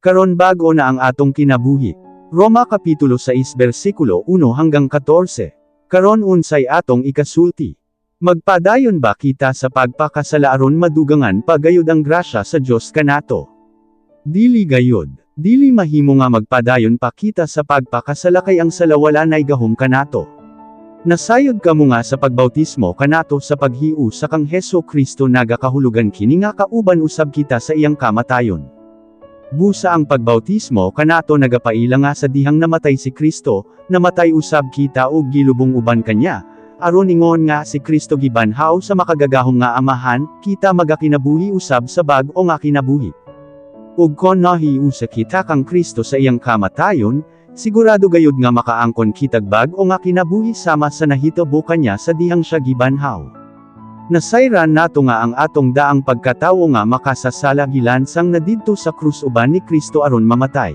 Karon bag-o na ang atong kinabuhi. Roma Kapitulo 6 versikulo 1 hanggang 14. Karon unsay atong ikasulti. Magpadayon ba kita sa pagpakasala aron madugangan pagayod ang grasya sa Dios kanato? Dili gayod. Dili mahimo nga magpadayon pa kita sa pagpakasala kay ang sala wala nay gahom kanato. Nasayod kamo nga sa pagbautismo kanato sa paghiu sa kang Heso Kristo nagakahulugan kini nga kauban usab kita sa iyang kamatayon. Busa ang pagbautismo kanato nagapaila nga sa dihang namatay si Kristo, namatay usab kita ug gilubong uban kanya, aron ingon nga si Kristo gibanhaw sa makagagahom nga amahan, kita magakinabuhi usab sa bag-o nga kinabuhi. Ug kon nahiu sa kita kang Kristo sa iyang kamatayon, sigurado gayud nga makaangkon kitag bag-o nga kinabuhi sama sa nahitabo kanya sa dihang siya gibanhaw. Nasayran nato nga ang atong daang pagkatawo nga makasasala gilansang na didto sa krus uban ni Kristo aron mamatay.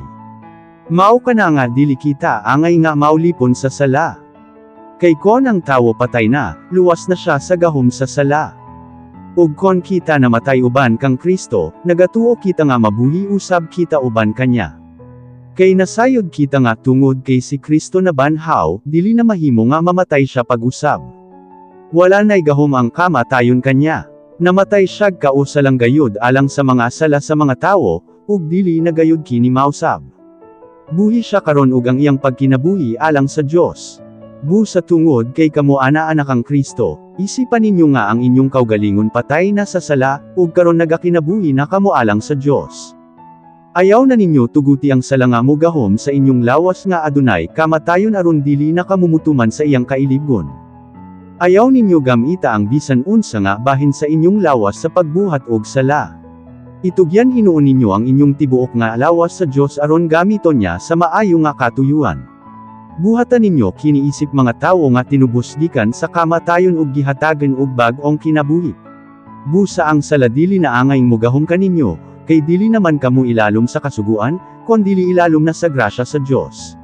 Mao kana nga dili kita angay nga maulipon sa sala. Kay kon ang tawo patay na, luwas na siya sa gahom sa sala. Ug kon kita namatay uban kang Kristo, nagatuo kita nga mabuhi usab kita uban kanya. Kay nasayod kita nga tungod kay si Kristo na banhaw, dili na mahimo nga mamatay siya pag-usab. Wala nay gahom ang kamatayon kanya. Namatay siya kausa lang gayud alang sa mga sala sa mga tawo, ug dili na gayud kini mausab. Buhi siya karon ug ang iyang pagkinabuhi alang sa Dios. Busa tungod kay kamo ana-anak ang Kristo, isipan ninyo nga ang inyong kaugalingon patay na sa sala, ug karon nagakinabuhi na kamo alang sa Dios. Ayaw na ninyo tuguti ang sala nga mugahom sa inyong lawas nga adunay kamatayon aron dili na kamumutuman sa iyang kailigon. Ayaw ninyo gamita ang bisan unsa nga bahin sa inyong lawas sa pagbuhat og sala. Itugyan hinuon ninyo ang inyong tibuok nga lawas sa Dios aron gamiton niya sa maayo nga katuyuan. Buhatan ninyo kiniisip mga tawo nga tinubos gikan sa kamatayon ug gihatagan og bag-ong kinabuhi. Busa ang sala dili na angay mugahom kaninyo, kay dili naman kamo ilalom sa kasuguan, kon dili ilalom na sa grasya sa Dios.